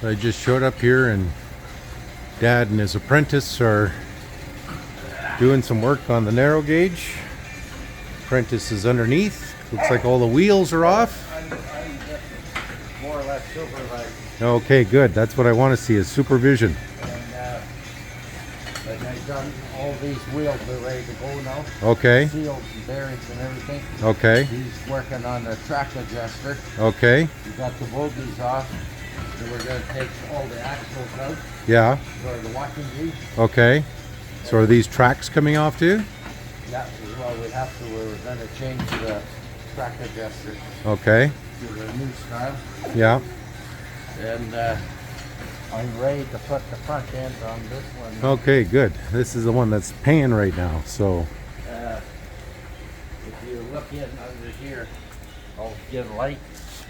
I just showed up here and Dad and his apprentice are doing some work on the narrow gauge. Apprentice is underneath. Looks like all the wheels are off. I'm more or less supervising. Okay, good. That's what I want to see is supervision. And I've done all these wheels, they're ready to go now. Okay. Seals and bearings and everything. Okay. He's working on the track adjuster. Okay. We got the bogies off. So we're going to take all the axles out Yeah. for the watching gear. Okay. So are these tracks coming off too? Yeah, well, we have to. We're going to change the track adjuster Okay. to the new style. Yeah. And I'm ready to put the front end on this one. Okay, good. This is the one that's paying right now. So, If you look in under here, I'll get light.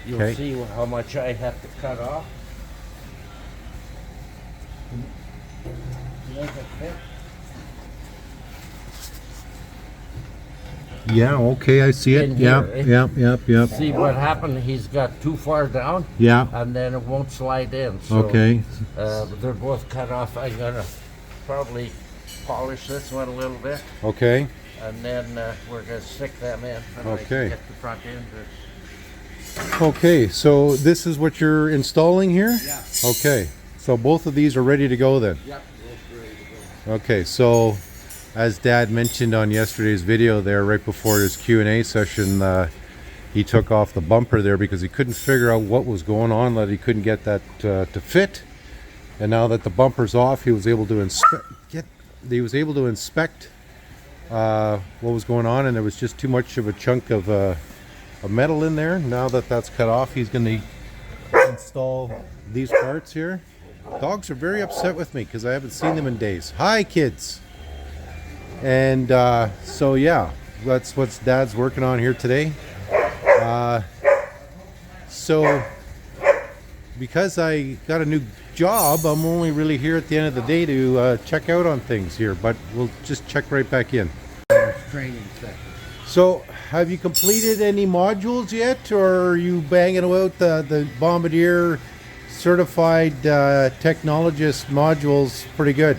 You'll Okay. see how much I have to cut off. Make it fit. yeah, okay, I see it. In Yeah, here, eh? yeah. See what happened? He's got too far down, Yeah. and then it won't slide in. So, Okay. they're both cut off. I'm gonna probably polish this one a little bit, Okay. and then we're gonna stick them in. And I Okay. can get the front end. Okay, so this is what you're installing here? Yeah. Okay. So both of these are ready to go then. Yep. Both ready to go. Okay, so as Dad mentioned on yesterday's video there, right before his Q&A session, he took off the bumper there because he couldn't figure out what was going on, that he couldn't get that to fit. And now that the bumper's off, he was able to inspect what was going on, and there was just too much of a chunk of metal in there. Now that that's cut off, he's going to install these parts here. Dogs are very upset with me because I haven't seen them in days. Hi, kids. And so yeah, that's what Dad's working on here today. So because I got a new job, I'm only really here at the end of the day to check out on things here, but we'll just check right back in. Training section. So have you completed any modules yet, or are you banging out the Bombardier certified technologist modules pretty good?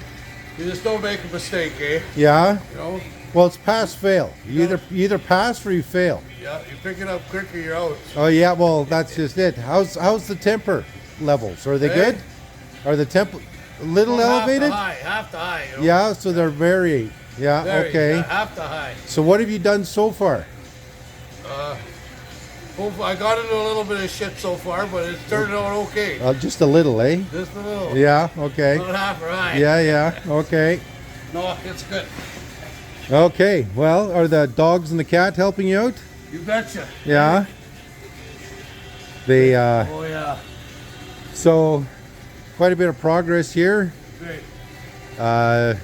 You just don't make a mistake, eh? Yeah? You know? Well, it's pass fail. You either pass or you fail. Yeah, you pick it up quicker, you're out. Oh yeah, well that's just it. How's the temper levels? Are they Hey? good? Are the temp a little elevated? Half to high. You know? Yeah, so they're very yeah, Very, okay. yeah, half to high. So what have you done so far? I got into a little bit of shit so far, but it's turned out okay. Just a little, eh? Just a little. Yeah, okay. About half or high. Yeah, okay. No, it's good. Okay, well, are the dogs and the cat helping you out? You betcha. Yeah. They Oh yeah. so quite a bit of progress here. Great.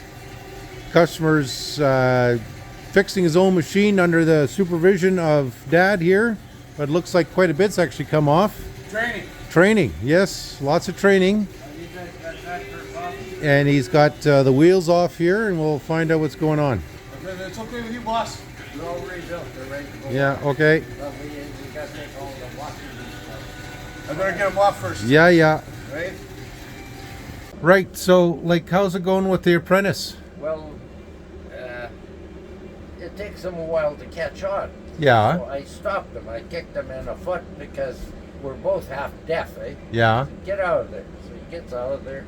Customers fixing his own machine under the supervision of Dad here, but it looks like quite a bit's actually come off. Training, yes, lots of training. And he's got the wheels off here, and we'll find out what's going on. It's okay with you, boss. They're all rebuilt. They're ready to go. Yeah, okay. But we got to take all the watching gear. I better get them off first. Yeah. Right? Right, so, like, how's it going with the apprentice? Well, it takes them a while to catch on. Yeah. So I stopped him. I kicked him in the foot because we're both half deaf, eh? Yeah. Get out of there. So he gets out of there.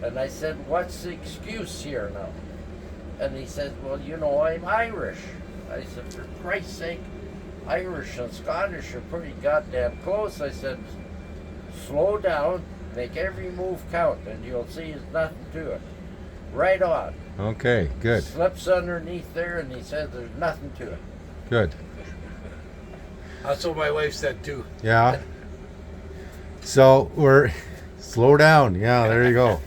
And I said, what's the excuse here now? And he said, well, you know, I'm Irish. I said, for Christ's sake, Irish and Scottish are pretty goddamn close. I said, slow down, make every move count, and you'll see there's nothing to it. Right on. Okay, good. Slips underneath there, and he said there's nothing to it. Good. That's what my wife said too. Yeah. So we're slow down. Yeah, there you go.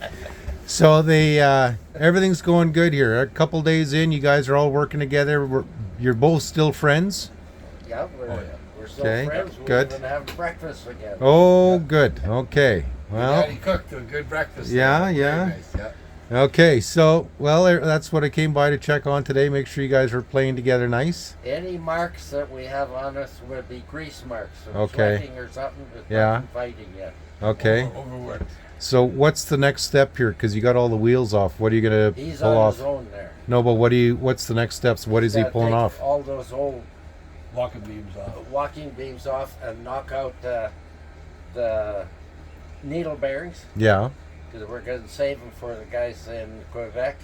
So the everything's going good here. A couple days in, you guys are all working together. You're both still friends. Yeah, we're still Okay, friends. We're good. going to have breakfast again. Oh, good. Okay. Well, Daddy cooked a good breakfast. Yeah, Very yeah. nice, yeah. okay. So, well, that's what I came by to check on today. Make sure you guys are playing together nice. Any marks that we have on us would be grease marks. Or Okay. sweating or something, but Yeah. nothing fighting yet. Okay. Overworked. So what's the next step here? Because you got all the wheels off. What are you gonna He's pull on off? his own there. No, but what's the next steps? What is he Gotta pulling take off? all those old Walking beams off. walking beams off and knock out the needle bearings, Yeah. because we're going to save them for the guys in Quebec.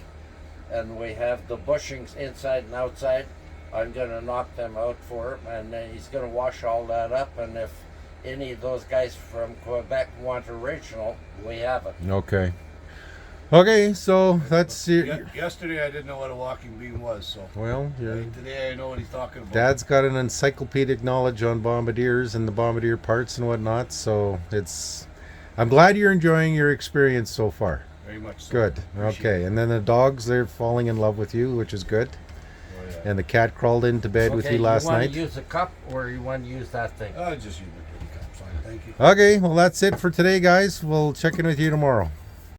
And we have the bushings inside and outside. I'm going to knock them out for him, and then he's going to wash all that up. And if any of those guys from Quebec want original, we have it. Okay. Okay, so that's Yesterday I didn't know what a walking beam was, so well, yeah. today I know what he's talking about. Dad's got an encyclopedic knowledge on Bombardiers and the Bombardier parts and whatnot, so I'm glad you're enjoying your experience so far. Very much so. Good. Appreciate Okay, and then the dogs, they're falling in love with you, which is good. Oh, yeah. And the cat crawled into bed with you last you want night. to use a cup or you want to use that thing? Just use the dirty cup. Fine, thank you. Okay, well that's it for today, guys. We'll check in with you tomorrow.